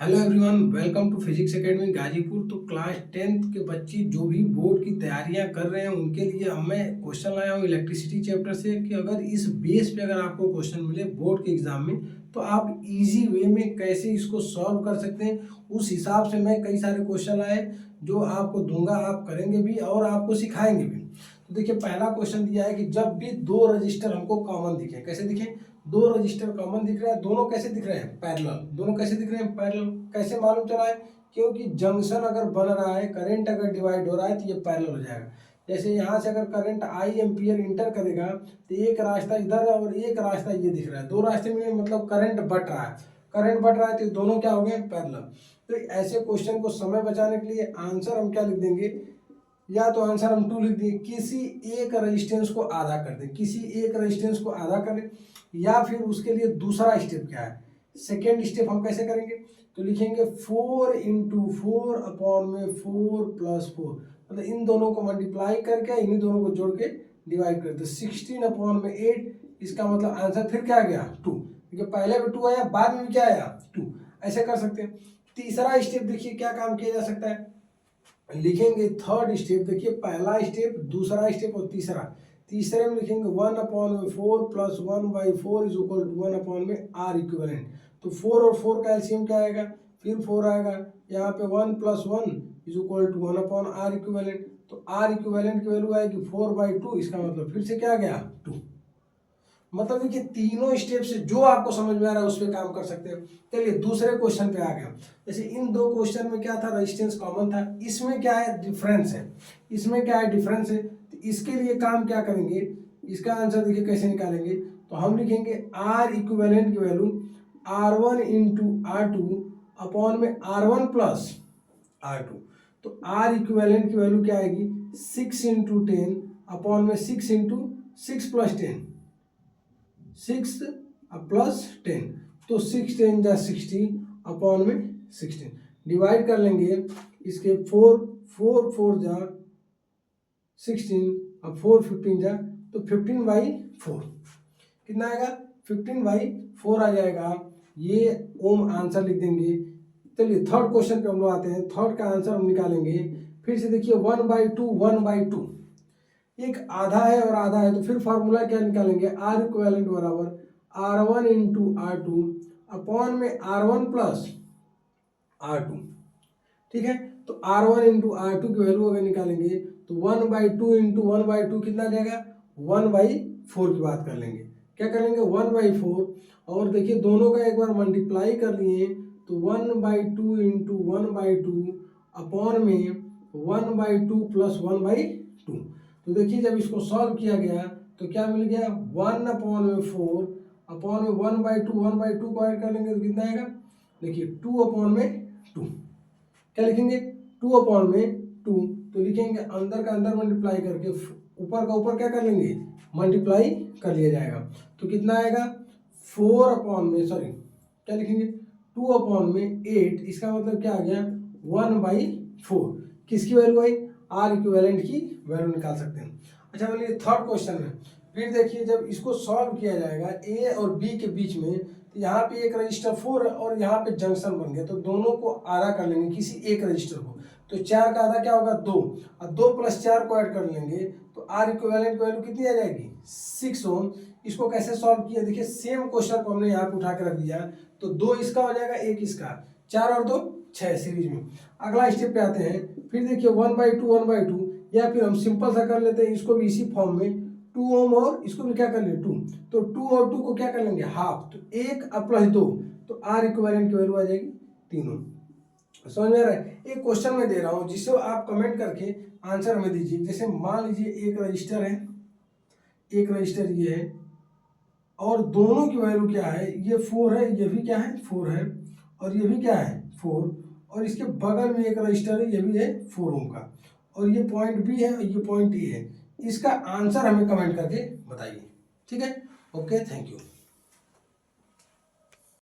Hello everyone, welcome to physics academy Ghazipur. तो class 10th के बच्चे जो भी बोर्ड की तैयारियां कर रहे हैं उनके लिए अब मैं क्वेश्चन लाया हूं इलेक्ट्रिसिटी चैप्टर से कि अगर इस बेस पे अगर आपको क्वेश्चन मिले बोर्ड के एग्जाम में तो आप इजी वे में कैसे इसको सॉल्व कर सकते हैं। उस हिसाब से मैं कई सारे क्वेश्चन लाए जो आपको दूंगा, आप करेंगे भी और आपको सिखाएंगे भी। तो देखिए, पहला क्वेश्चन दिया है कि जब भी दो रजिस्टर हमको कॉमन दिखे, कैसे दिखे? दो रजिस्टर कॉमन दिख रहा है, दोनों कैसे दिख रहे हैं? पैरेलल। दोनों कैसे दिख रहे हैं? पैरेलल। कैसे मालूम चला है? क्योंकि जंक्शन अगर बन रहा है, करंट अगर डिवाइड हो रहा है तो ये पैरेलल हो जाएगा। जैसे यहाँ से अगर करंट आई एम्पियर इंटर करेगा तो एक रास्ता इधर और एक रास्ता ये दिख रहा है, दो रास्ते में मतलब करंट बट रहा है। करंट बट रहा है तो दोनों क्या हो गए? पैरेलल। तो ऐसे क्वेश्चन को समय बचाने के लिए आंसर हम क्या लिख देंगे? या तो आंसर हम 2 लिख दें, किसी एक रेजिस्टेंस को आधा कर दें, किसी एक रेजिस्टेंस को आधा करें। या फिर उसके लिए दूसरा स्टेप क्या है? सेकेंड स्टेप हम कैसे करेंगे? तो लिखेंगे 4 इंटू 4 अपॉन में 4 प्लस 4, मतलब इन दोनों को मल्टीप्लाई करके इन्हीं दोनों को जोड़ के डिवाइड कर दो। 16 अपॉन में 8, इसका मतलब आंसर फिर क्या गया? 2। देखिए, पहले भी 2 आया, बाद में भी क्या आया? 2। ऐसे कर सकते हैं। तीसरा स्टेप देखिए क्या काम किया जा सकता है, लिखेंगे थर्ड स्टेप। देखिए, पहला स्टेप, दूसरा स्टेप और तीसरा। तीसरे में लिखेंगे 1 अपॉन में 4 plus 1/4 is equal to 1 upon में आर इक्विवेलेंट। तो 4 और 4 का एलसीएम क्या आएगा? फिर 4 आएगा। यहाँ पे 1 plus 1 is equal to 1 upon R equivalent. तो आर इक्विवेलेंट की वैल्यू आएगी 4/2, इसका मतलब फिर से क्या गया? 2। मतलब देखिए, तीनों स्टेप से जो आपको समझ में आ रहा है उस पर काम कर सकते हैं। चलिए दूसरे क्वेश्चन पे आ गया। जैसे इन दो क्वेश्चन में क्या था? रेजिस्टेंस कॉमन था। इसमें क्या है? डिफरेंस है। इसमें क्या है? डिफरेंस है। तो इसके लिए काम क्या करेंगे? इसका आंसर देखिए कैसे निकालेंगे। तो हम लिखेंगे आर इक्विवेलेंट की value R1 into R2 upon में R1 प्लस R2। तो आर इक्विवेलेंट की वैल्यू क्या आएगी? 6 इंटू 10 अपॉन में 6 इंटू 6 प्लस 10, 6 प्लस 10। तो 6 10 जा 60 अपॉन में 16 डिवाइड कर लेंगे। इसके 4 4 4 जा 16, अब 4 15 जा तो 15/4 कितना आएगा? 15/4 आ जाएगा। ये ओम आंसर लिख देंगे। चलिए थर्ड क्वेश्चन पे हम लोग आते हैं। थर्ड का आंसर हम निकालेंगे। फिर से देखिए 1/2 1/2, एक आधा है और आधा है, तो फिर फार्मूला क्या निकालेंगे? आर इक्विवेलेंट बराबर R1 इंटू R2 अपॉन में R1 प्लस R2। ठीक है, तो R1 इंटू R2 की वैल्यू अगर निकालेंगे तो 1/2 इंटू 1/2 कितना जाएगा? 1/4 की बात कर लेंगे। क्या कर लेंगे? 1/4। और देखिए दोनों का एक बार मल्टीप्लाई कर लिए तो 1/2 इंटू 1/2 अपॉन में 1/2 प्लस 1/2। तो देखिए जब इसको सॉल्व किया गया तो क्या मिल गया? 1 अपॉन में 4 अपॉन में 1/2 को ऐड कर लेंगे तो कितना आएगा? देखिए 2 अपॉन में 2। क्या लिखेंगे? 2 अपॉन में 2। तो लिखेंगे अंदर का अंदर मल्टीप्लाई करके ऊपर का ऊपर क्या कर लेंगे? मल्टीप्लाई कर लिया जाएगा। तो कितना आएगा? 4 अपॉन में क्या लिखेंगे? 2 अपॉन में 8, इसका मतलब क्या आ गया? 1/4। किसकी वैल्यू आई? आर इक्विवेलेंट की वैल्यू निकाल सकते हैं। अच्छा, बोलिए थर्ड क्वेश्चन में फिर देखिए जब इसको सॉल्व किया जाएगा ए और बी के बीच में, तो यहाँ पे एक रजिस्टर 4 और यहाँ पे जंक्शन बन गया, तो दोनों को आधा कर लेंगे किसी एक रजिस्टर को। तो 4 का आधा क्या होगा? 2, और 2 + 4 को ऐड कर लेंगे तो आर इक्विवेलेंट की वैल्यू कितनी आ जाएगी? 6 ओम। इसको कैसे सॉल्व किया? देखिए सेम क्वेश्चन को हमने यहाँ पे उठा के रख दिया। तो 2 इसका हो जाएगा, 1 इसका, 4 और 2 6 सीरीज में। अगला स्टेप पे आते हैं। फिर देखिए 1/2 1/2, या फिर हम सिंपल सा कर लेते हैं इसको भी इसी फॉर्म में 2 ओम और इसको भी क्या कर लें 2। तो 2 और 2 को क्या कर लेंगे? हाफ, तो 1 प्लस 2, तो आर इक्विवेलेंट की वैल्यू आ जाएगी 3 ओम। समझ में आ रहा है? एक क्वेश्चन मैं दे रहा हूँ जिसे आप कमेंट करके आंसर हमें दीजिए। जैसे मान लीजिए एक रजिस्टर है, एक रजिस्टर ये है और दोनों की वैल्यू क्या है? ये 4 है, ये भी क्या है? 4 है, और ये भी क्या है? 4। और इसके बगल में एक रजिस्टर है, ये भी है 4 ओम का, और ये पॉइंट बी है और ये पॉइंट ए है। इसका आंसर हमें कमेंट करके बताइए। ठीक है, ओके, थैंक यू।